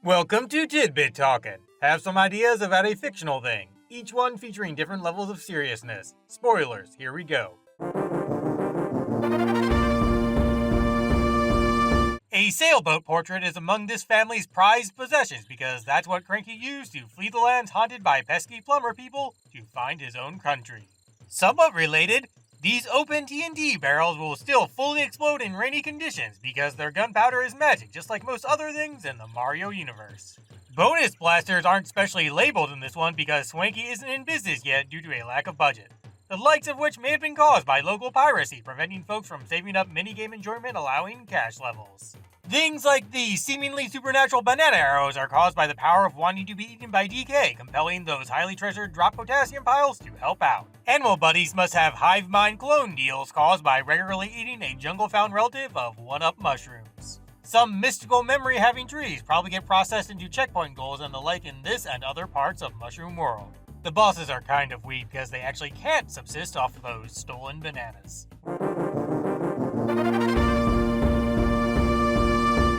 Welcome to Tidbit Talkin. Have some ideas about a fictional thing, each one featuring different levels of seriousness. Spoilers, here we go. A sailboat portrait is among this family's prized possessions because that's what Cranky used to flee the lands haunted by pesky plumber people to find his own country. Somewhat related, these open TNT barrels will still fully explode in rainy conditions because their gunpowder is magic, just like most other things in the Mario universe. Bonus blasters aren't specially labeled in this one because Swanky isn't in business yet due to a lack of budget, the likes of which may have been caused by local piracy, preventing folks from saving up minigame enjoyment, allowing cash levels. Things like these seemingly supernatural banana arrows are caused by the power of wanting to be eaten by DK, compelling those highly treasured drop potassium piles to help out. Animal buddies must have hive mind clone deals caused by regularly eating a jungle-found relative of 1-up mushrooms. Some mystical memory-having trees probably get processed into checkpoint goals and the like in this and other parts of Mushroom World. The bosses are kind of weak because they actually can't subsist off of those stolen bananas.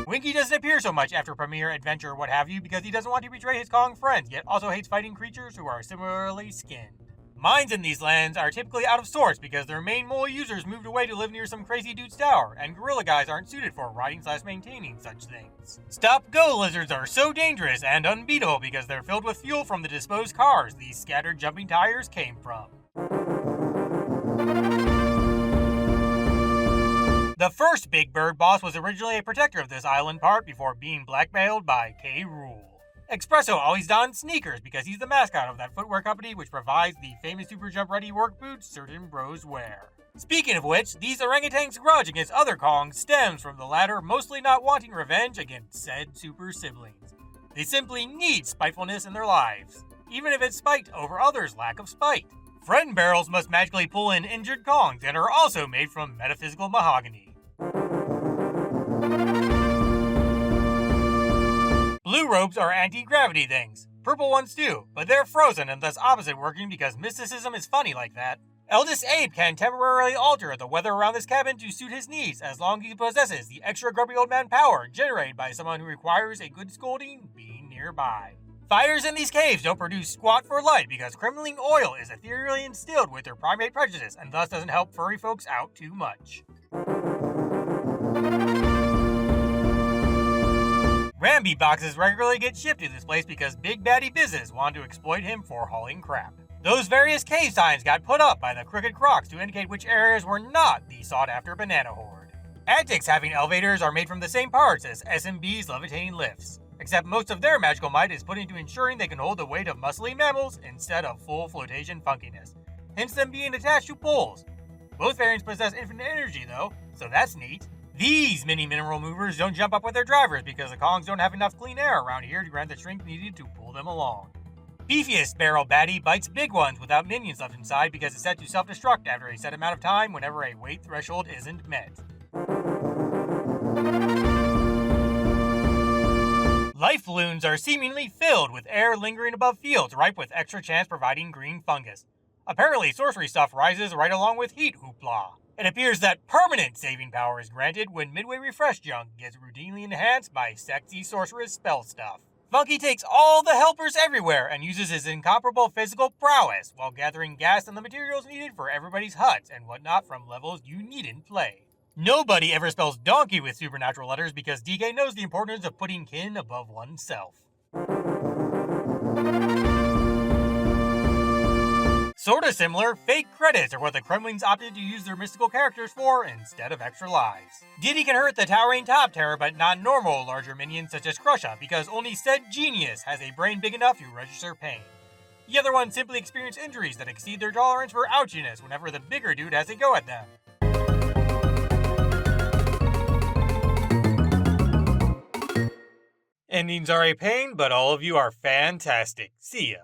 Winky doesn't appear so much after premiere, adventure, or what have you because he doesn't want to betray his Kong friends, yet also hates fighting creatures who are similarly skinned. Mines in these lands are typically out of sorts because their main mole users moved away to live near some crazy dude's tower, and gorilla guys aren't suited for riding/maintaining such things. Stop-go lizards are so dangerous and unbeatable because they're filled with fuel from the disposed cars these scattered jumping tires came from. The first Big Bird boss was originally a protector of this island part before being blackmailed by K. Rool. Espresso always dons sneakers because he's the mascot of that footwear company which provides the famous Super Jump Ready work boots certain bros wear. Speaking of which, these orangutans' grudge against other Kongs stems from the latter mostly not wanting revenge against said super siblings. They simply need spitefulness in their lives, even if it's spite over others' lack of spite. Friend barrels must magically pull in injured Kongs and are also made from metaphysical mahogany. Blue robes are anti-gravity things. Purple ones too, but they're frozen and thus opposite working because mysticism is funny like that. Eldest Abe can temporarily alter the weather around this cabin to suit his needs as long as he possesses the extra grumpy old man power generated by someone who requires a good scolding being nearby. Fires in these caves don't produce squat for light because crimling oil is ethereally instilled with their primate prejudice and thus doesn't help furry folks out too much. Ramby boxes regularly get shipped to this place because Big Baddie Business wanted to exploit him for hauling crap. Those various cave signs got put up by the Crooked Crocs to indicate which areas were not the sought-after banana horde. Attics having elevators are made from the same parts as SMB's levitating lifts, except most of their magical might is put into ensuring they can hold the weight of muscly mammals instead of full flotation funkiness, hence them being attached to poles. Both variants possess infinite energy though, so that's neat. These mini mineral movers don't jump up with their drivers because the Kongs don't have enough clean air around here to grant the strength needed to pull them along. Beefiest barrel baddie bites big ones without minions left inside because it's set to self-destruct after a set amount of time whenever a weight threshold isn't met. Life balloons are seemingly filled with air lingering above fields ripe with extra chance providing green fungus. Apparently sorcery stuff rises right along with heat hoopla. It appears that permanent saving power is granted when Midway Refresh junk gets routinely enhanced by sexy sorceress spell stuff. Funky takes all the helpers everywhere and uses his incomparable physical prowess while gathering gas and the materials needed for everybody's huts and whatnot from levels you needn't play. Nobody ever spells donkey with supernatural letters because DK knows the importance of putting kin above oneself. Sorta similar, fake credits are what the Kremlings opted to use their mystical characters for instead of extra lives. Diddy can hurt the towering top terror but not normal larger minions such as Crusha because only said genius has a brain big enough to register pain. The other ones simply experience injuries that exceed their tolerance for ouchiness whenever the bigger dude has a go at them. Endings are a pain, but all of you are fantastic. See ya.